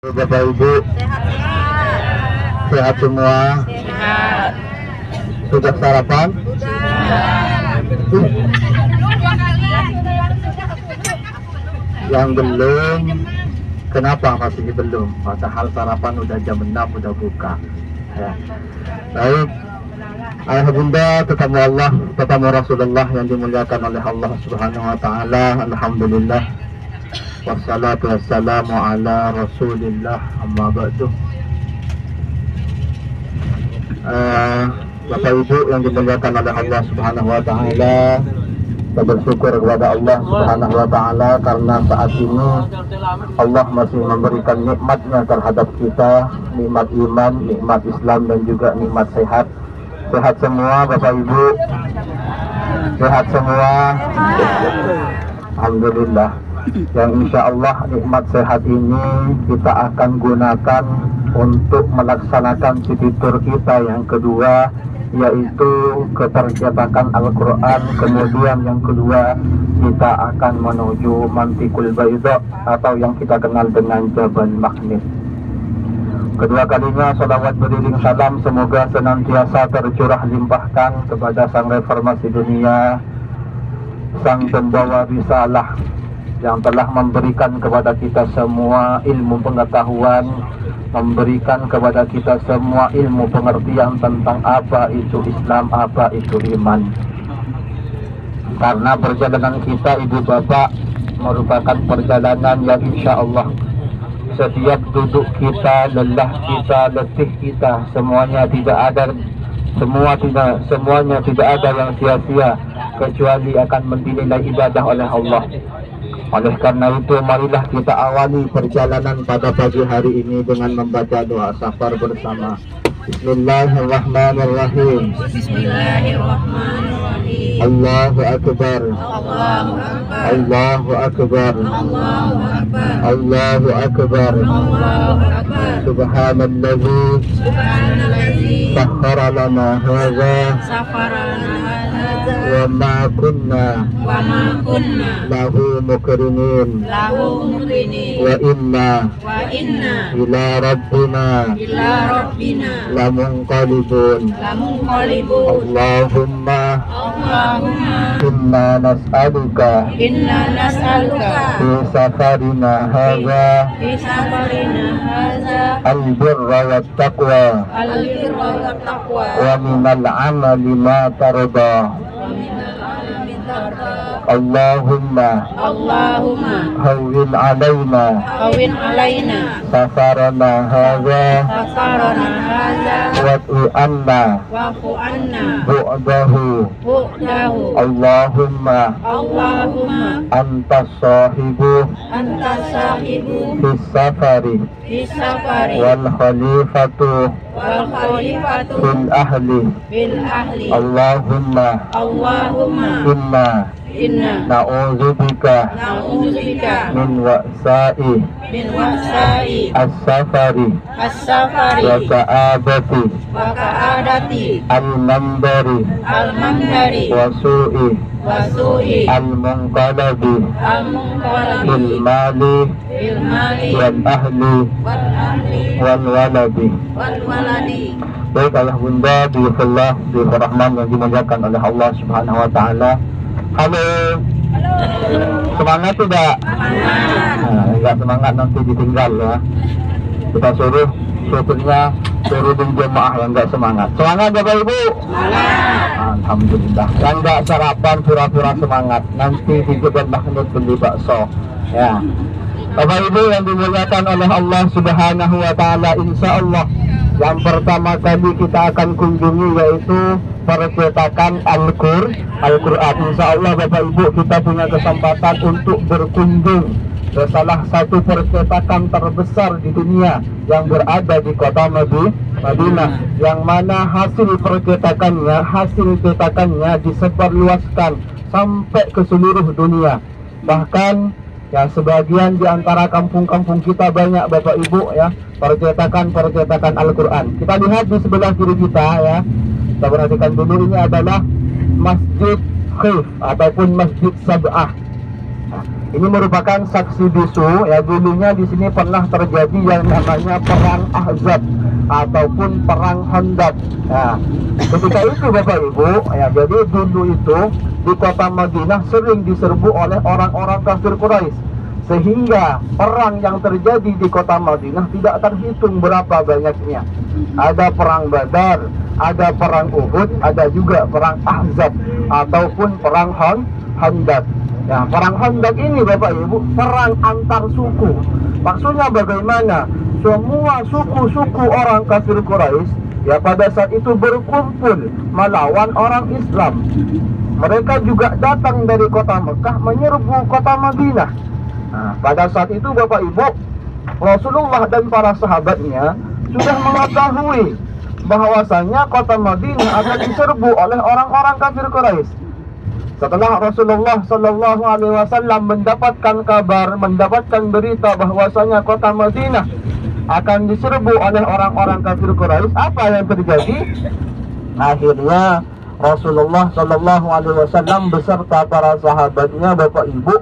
Bapak Ibu sehat semua? Sehat. Sudah sarapan? Yang belum, kenapa masih belum? Padahal sarapan udah jam 6 udah buka. Ya. Baik, ayah bunda, tetamu Allah, tetamu Rasulullah yang dimuliakan oleh Allah Subhanahu Wa Taala. Alhamdulillah. Wassalatu wassalamu ala Rasulillah, amma ba'du. Bapak Ibu yang dimuliakan oleh Allah Subhanahu Wa Taala, kita bersyukur kepada Allah Subhanahu Wa Taala karena saat ini Allah masih memberikan nikmatnya terhadap kita, nikmat iman, nikmat Islam, dan juga nikmat sehat. Sehat semua Bapak Ibu, sehat semua. Alhamdulillah. Yang insya Allah nikmat sehat ini kita akan gunakan untuk melaksanakan fitur kita yang kedua, yaitu ketercetakan Al-Quran. Kemudian yang kedua, kita akan menuju Mantikul Baidha atau yang kita kenal dengan Jabal Magnet. Kedua kalinya salawat beriring salam semoga senantiasa tercurah limpahkan kepada Sang Reformasi Dunia, Sang Pembawa Risalah, yang telah memberikan kepada kita semua ilmu pengetahuan, memberikan kepada kita semua ilmu pengertian tentang apa itu Islam, apa itu iman. Karena perjalanan kita Ibu Bapak merupakan perjalanan yang insya Allah setiap duduk kita, lelah kita, letih kita, semuanya tidak ada yang sia-sia, kecuali akan dinilai ibadah oleh Allah. Oleh karena itu, marilah kita awali perjalanan pada pagi hari ini dengan membaca doa safar bersama. Bismillahirrahmanirrahim. Bismillahirrahmanirrahim. Allahu Akbar. Allahu Akbar. Allahu Akbar. Allahu Akbar. Allahu Akbar. Allahu Akbar. Subhanalladzi Subhanalladzi sakhkhara lana hadza safarana hadza wa ma kunna wa ma kunna lahu muqrinin lahu muqrinin wa inna ila rabbina ila rabbina lamunqalibun. lamunqalibun. Allahumma inna nas'aluka fi safarina hadza fi safarina hadza al-birra wat taqwa al-birra wat taqwa wa minal amali ma tarda. Allahumma hawwin alaina safarana hadza wa'fu anna bu'dahu. Allahumma anta sahibu fis safari wal khalifatu fil ahli. Allahumma inna na'udzubika min wa'sa'i as-safari wa ka'abati al-mandari wa su'i al-munqalabi fil mali wal ahli wal waladi. Baik, Allah bunda biifullah biifurrahman yang dimuliakan oleh Allah Subhanahu Wa Taala. Halo. Semangat tidak? Enggak semangat nanti ditinggal ya. Kita suruh suruhin jemaah yang enggak semangat. Semangat Bapak Ibu? Alhamdulillah. Yang enggak sarapan pura-pura semangat. Nanti di Jabal Magnet beli bakso. Ya. Bapak Ibu yang dimuliakan oleh Allah Subhanahu Wa Taala, insya Allah yang pertama kali kita akan kunjungi yaitu percetakan Al-Quran. Insya Allah Bapak Ibu kita punya kesempatan untuk berkunjung ke salah satu percetakan terbesar di dunia yang berada di kota Madinah, yang mana hasil cetakannya disebarluaskan sampai ke seluruh dunia. Bahkan ya sebagian di antara kampung-kampung kita banyak Bapak Ibu ya percetakan Al-Quran. Kita lihat di sebelah kiri kita ya. Kita perhatikan dulu, ini adalah Masjid Khif ataupun Masjid Sab'ah. Ini merupakan saksi bisu ya, dulunya di sini pernah terjadi yang namanya perang Ahzab ataupun perang Khandaq. Nah, ketika itu Bapak Ibu ya, jadi dulu itu di kota Madinah sering diserbu oleh orang-orang kafir Quraisy, sehingga perang yang terjadi di kota Madinah tidak terhitung berapa banyaknya. Ada perang Badar, ada perang Uhud, ada juga perang Ahzab ataupun perang Khandaq. Ya, perang Khandaq ini Bapak Ibu perang antar suku. Maksudnya bagaimana? Semua suku-suku orang kafir Quraisy ya pada saat itu berkumpul melawan orang Islam. Mereka juga datang dari kota Mekah menyerbu kota Madinah. Nah, pada saat itu Bapak Ibu, Rasulullah dan para sahabatnya sudah mengetahui bahwasanya kota Madinah akan diserbu oleh orang-orang kafir Quraisy. Setelah Rasulullah Shallallahu Alaihi Wasallam mendapatkan kabar, mendapatkan berita bahwasanya kota Madinah akan diserbu oleh orang-orang kafir Quraisy, apa yang terjadi? Akhirnya Rasulullah Shallallahu Alaihi Wasallam beserta para sahabatnya Bapak Ibu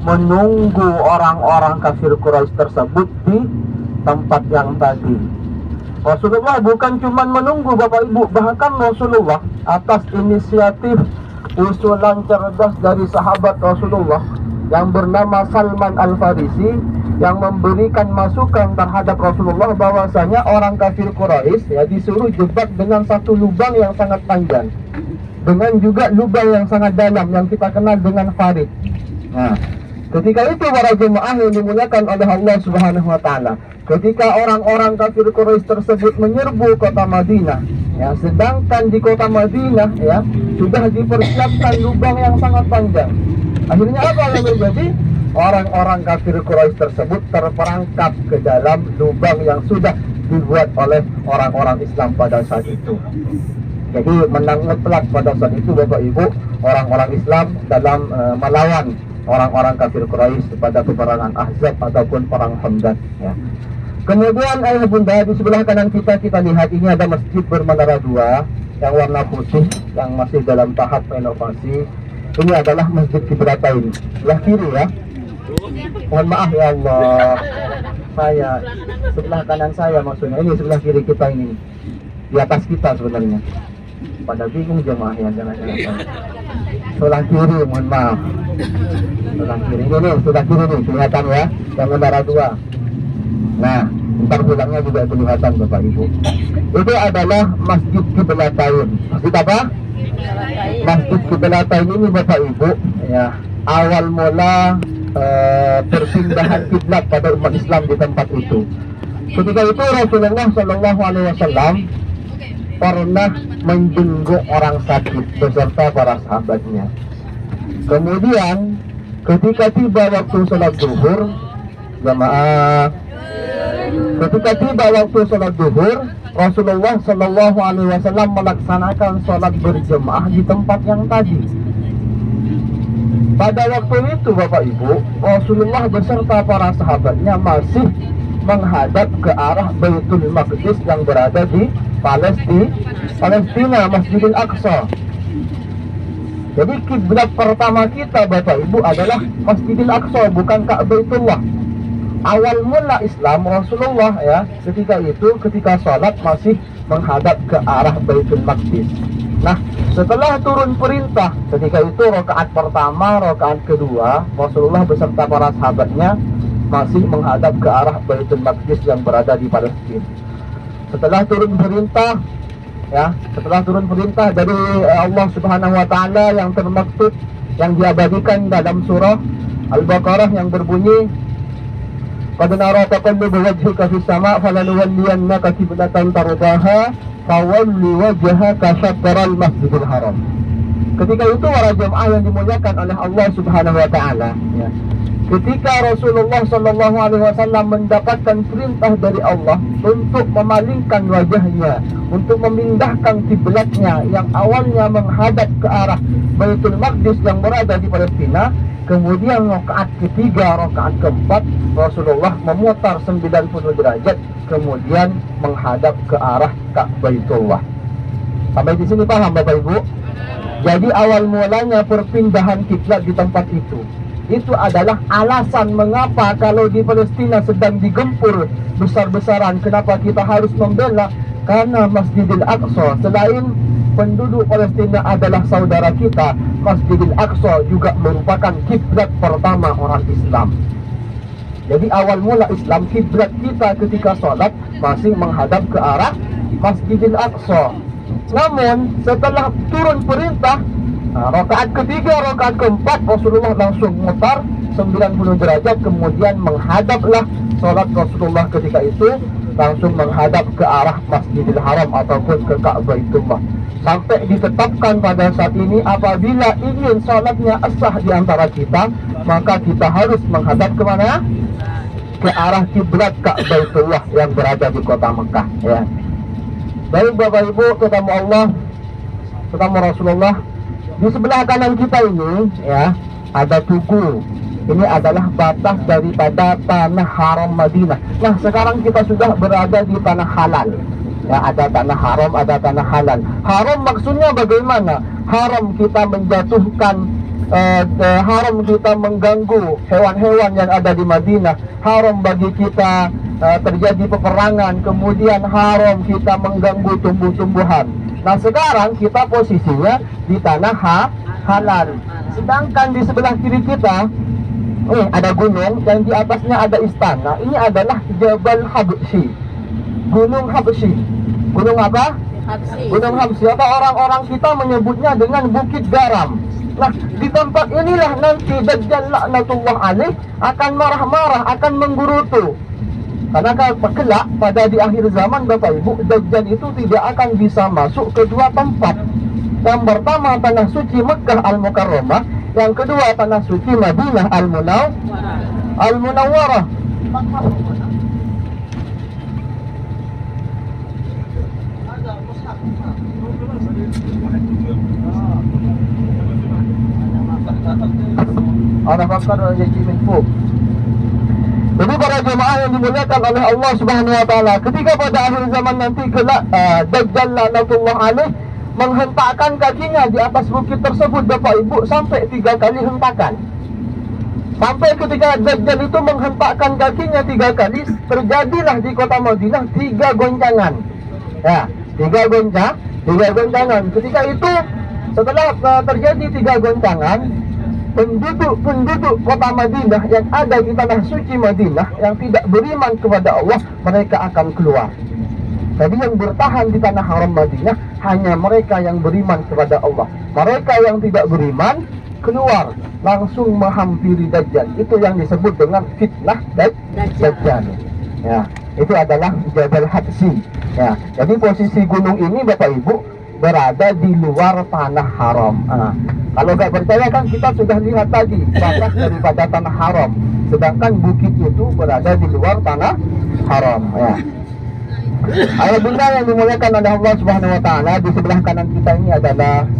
menunggu orang-orang kafir Quraisy tersebut di tempat yang tadi. Rasulullah bukan cuma menunggu Bapak Ibu, bahkan Rasulullah atas inisiatif usulan cerdas dari sahabat Rasulullah yang bernama Salman Al-Farisi yang memberikan masukan terhadap Rasulullah bahwasanya orang kafir Quraisy ya disuruh jebak dengan satu lubang yang sangat panjang, dengan juga lubang yang sangat dalam yang kita kenal dengan farid. Nah, ketika itu para jemaah yang dimuliakan oleh Allah Subhanahu wa taala, ketika orang-orang kafir Quraisy tersebut menyerbu kota Madinah ya, sedangkan di kota Madinah ya sudah dipersiapkan lubang yang sangat panjang. Akhirnya apa yang terjadi? Orang-orang kafir Quraisy tersebut terperangkap ke dalam lubang yang sudah dibuat oleh orang-orang Islam pada saat itu. Jadi menang mutlak pada saat itu Bapak Ibu orang-orang Islam dalam melawan orang-orang kafir Quraisy pada peperangan Ahzab ataupun perang Khandaq ya. Kemudian ayah bunda di sebelah kanan kita lihat ini ada masjid bermenara dua yang warna putih yang masih dalam tahap renovasi. Ini adalah Masjid Kiblatain sebelah kiri ya. Mohon maaf ya Allah, saya sebelah kanan saya maksudnya, ini sebelah kiri kita ini, di atas kita sebenarnya. Pada bingung jemaah yang jangan-jangan sebelah kiri, mohon maaf. Sebelah kiri ini nih, sebelah kiri nih kelihatan ya, yang menara dua. Nah, ntar pulangnya juga kelihatan Bapak Ibu. Itu adalah Masjid Kiblatain. Masjid apa? Masjid Kiblatain ini Bapak Ibu ya, awal mula perpindahan kiblat pada umat Islam di tempat itu. Ketika itu Rasulullah Shallallahu Alaihi Wasallam pernah menjenguk orang sakit beserta para sahabatnya. Kemudian ketika tiba waktu sholat zuhur, jamaah, ketika tiba waktu sholat zuhur, Rasulullah Shallallahu Alaihi Wasallam melaksanakan sholat berjemaah di tempat yang tadi. Pada waktu itu Bapak Ibu, Rasulullah beserta para sahabatnya masih menghadap ke arah Baitul Maqdis yang berada di Palestina, Masjidil Aqsa. Jadi kiblat pertama kita Bapak Ibu adalah Masjidil Aqsa, bukan Ka'baitullah. Awal mula Islam Rasulullah ya, ketika sholat masih menghadap ke arah Baitul Maqdis. Nah, setelah turun perintah, ketika itu rakaat pertama, rakaat kedua, Rasulullah beserta para sahabatnya masih menghadap ke arah Baitul Maqdis yang berada di Palestina. Setelah turun perintah dari Allah Subhanahu wa taala yang termaktub, yang diabadikan dalam surah Al-Baqarah yang berbunyi, "Qad nara taqalluba wajhika fis sama' falanuwalliyannaka qiblatan tardaha fawalli wajhaka syatral Masjidil Haram." Ketika itu para jemaah yang dimuliakan oleh Allah Subhanahu wa taala ya, ketika Rasulullah Shallallahu Alaihi Wasallam mendapatkan perintah dari Allah untuk memalingkan wajahnya, untuk memindahkan kiblatnya yang awalnya menghadap ke arah Baitul Maqdis yang berada di Palestina, kemudian rakaat ketiga, rakaat keempat, Rasulullah memutar 90 derajat, kemudian menghadap ke arah Ka'baitullah. Sampai di sini paham Bapak Ibu? Jadi awal mulanya perpindahan kiblat di tempat itu. Itu adalah alasan mengapa kalau di Palestina sedang digempur besar-besaran, kenapa kita harus membela. Karena Masjidil Aqsa, selain penduduk Palestina adalah saudara kita, Masjidil Aqsa juga merupakan kiblat pertama orang Islam. Jadi awal mula Islam, kiblat kita ketika sholat masih menghadap ke arah Masjidil Aqsa. Namun setelah turun perintah, rakaat ketiga, rakaat keempat, Rasulullah langsung mutar 90 derajat, kemudian menghadaplah sholat Rasulullah ketika itu langsung menghadap ke arah Masjidil Haram ataupun ke Ka'baitullah. Sampai ditetapkan pada saat ini apabila ingin sholatnya sah di antara kita, maka kita harus menghadap kemana? Ke arah kiblat Ka'baitullah yang berada di kota Mekah, ya. Baik Bapak Ibu, ketamu Allah, ketamu Rasulullah. Di sebelah kanan kita ini, ya, ada tugu. Ini adalah batas daripada tanah haram Madinah. Nah, sekarang kita sudah berada di tanah halal. Ya, ada tanah haram, ada tanah halal. Haram maksudnya bagaimana? Haram kita menjatuhkan, haram kita mengganggu hewan-hewan yang ada di Madinah. Haram bagi kita terjadi peperangan. Kemudian haram kita mengganggu tumbuh-tumbuhan. Nah, sekarang kita posisinya di tanah halal. Sedangkan di sebelah kiri kita ada gunung yang di atasnya ada istana. Ini adalah Jabal Habsyi, Gunung Habsyi. Gunung apa? Habsyi. Gunung Habsyi, atau orang-orang kita menyebutnya dengan Bukit Garam. Nah, di tempat inilah nanti Dajjal laknatullah alaih akan marah-marah, akan menggerutu. Karena kelak pada di akhir zaman Bapak Ibu, Dajjal itu tidak akan bisa masuk ke dua tempat. Yang pertama tanah suci Mekah Al-Mukarramah, yang kedua tanah suci Madinah Al-Munawwarah. Ana fakar jadi minfo. Jadi para jemaah yang dimuliakan oleh Allah Subhanahu wa taala, ketika pada akhir zaman nanti kelak Dajjal laknatullah alaih menghentakkan kakinya di atas bukit tersebut Bapak Ibu sampai 3 kali hentakan. Sampai ketika Dajjal itu menghentakkan kakinya 3 kali, terjadilah di kota Madinah 3 goncangan. Ya, 3 goncangan. Ketika itu setelah terjadi 3 goncangan, penduduk kota Madinah yang ada di tanah suci Madinah yang tidak beriman kepada Allah, mereka akan keluar. Jadi yang bertahan di tanah haram Madinah hanya mereka yang beriman kepada Allah. Mereka yang tidak beriman keluar, langsung menghampiri Dajjal. Itu yang disebut dengan fitnah Dajjal. Ya, itu adalah Jabal Habsyi. Ya, jadi posisi gunung ini Bapak Ibu berada di luar tanah haram. Kalau nggak percaya kan kita sudah lihat tadi batas daripada tanah haram. Sedangkan bukit itu berada di luar tanah haram. Ya. Ayah bunda yang dimuliakan oleh Allah Subhanahu wa taala, di sebelah kanan kita ini adalah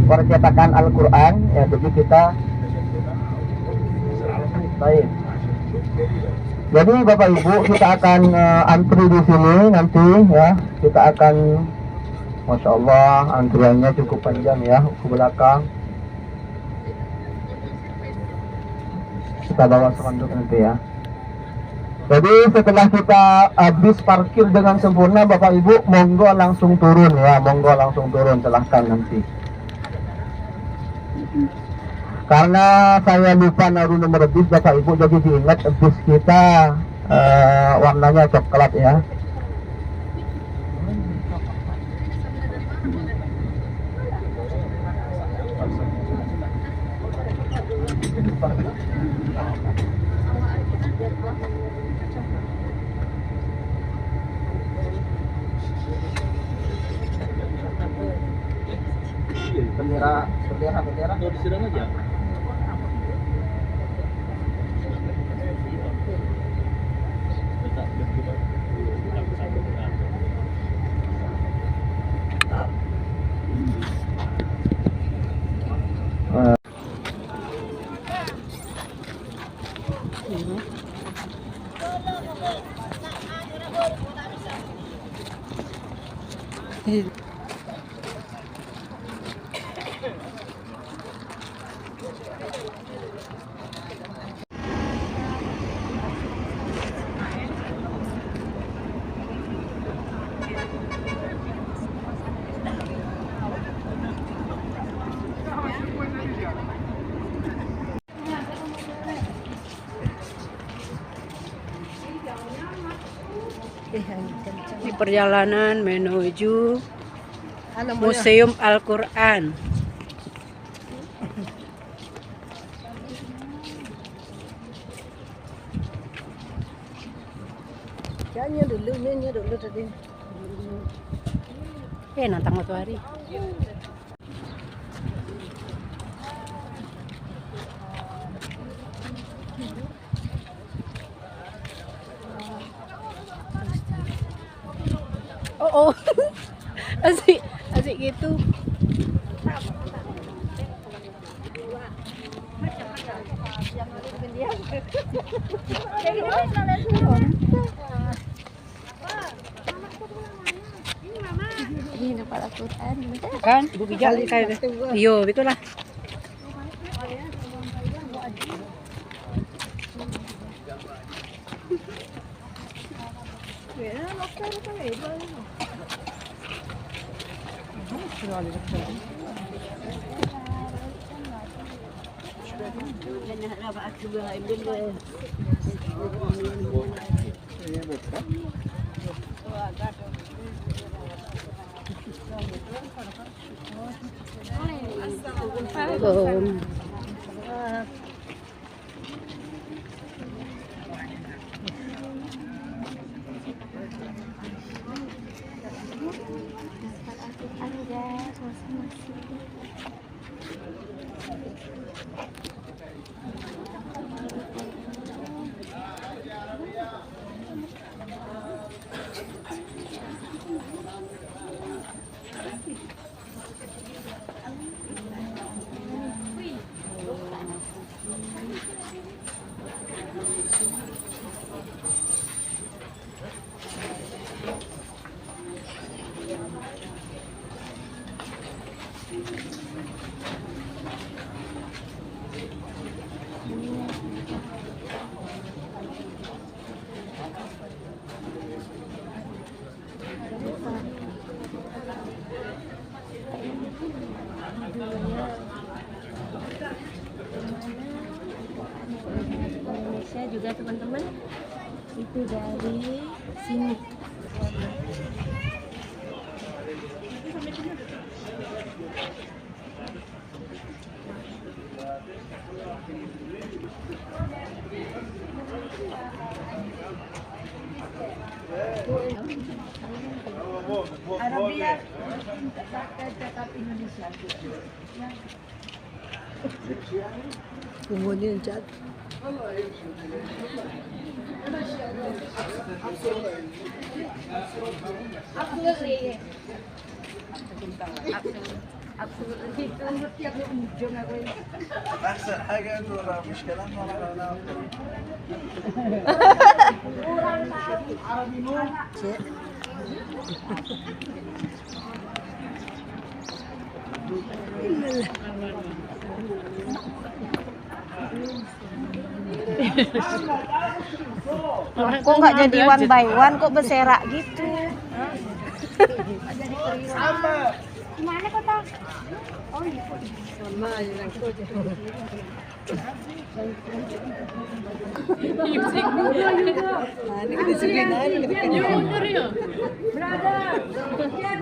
percetakan Al-Qur'an, ya. Jadi kita baik. Jadi Bapak Ibu, kita akan antri di sini nanti, ya. Kita akan, Masya Allah, antriannya cukup panjang, ya, ke belakang. Kita bawa spanduk nanti, ya. Jadi setelah kita habis parkir dengan sempurna Bapak Ibu, monggo langsung turun, ya. Monggo langsung turun, silahkan nanti. Karena saya lupa naruh nomor bis Bapak Ibu, jadi diingat bis kita warnanya coklat, ya. Bendera. Disidang aja. Di perjalanan menuju Museum Al-Quran. Nyanyi dulu tadi. Nantang matahari. Oh, asik gitu. Ini dapat Al-Quran. Kan, ibu bijak kayak iyo, itulah. Belum. Indonesia juga teman-teman, itu dari sini. Arabia Indonesia. Kemudian cat. أحسن حاجة إنه مش كلام ولا Kok nggak jadi one by one, kok berserak gitu? Gimana kok tak? Oh iya. Sama aja langsung aja. Ini kita segini aja kita ya. Brother. Diam.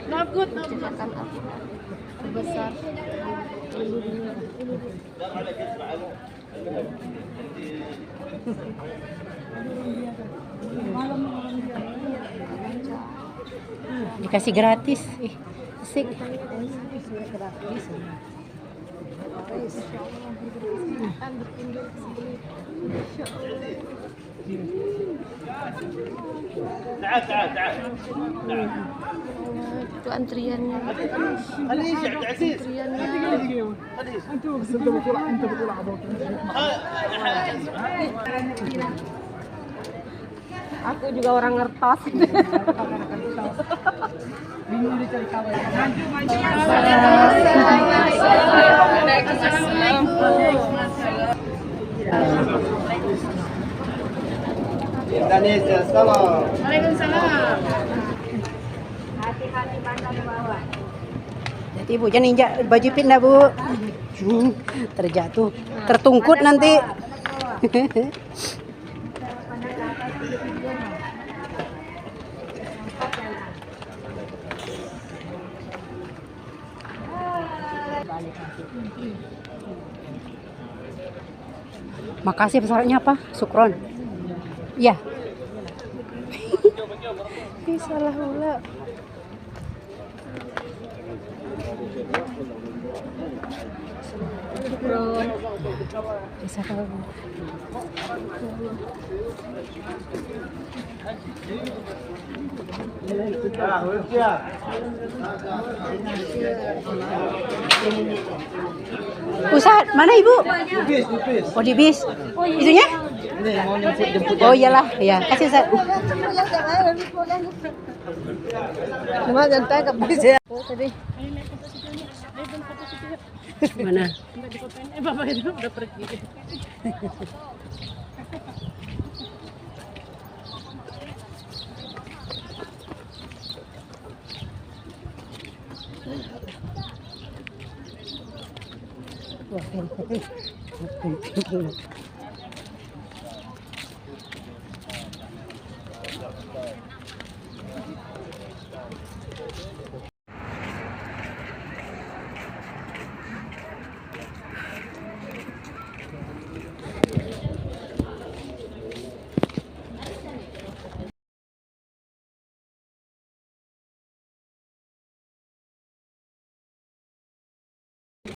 Nakut besar. Dikasih gratis. Asik. تعال Itu antriannya. Aku juga orang ngertos. Bingung dicari kawan. Indonesia, salam. Waalaikumsalam. Hati-hati pandang bawah. Jadi ibu jangan injak baju pindah bu. Terjatuh, tertungkut nanti. Makasih pesannya apa? Sukron. Iya. Ih, salah pula. Bisa tahu. Ustaz, mana ibu? Oh di bis. Itunya? Oh iyalah, ya. Kasih Ustaz. Cuma jangan ke bis ya. Oh, tadi. Mana? Bapak itu udah pergi. Wah,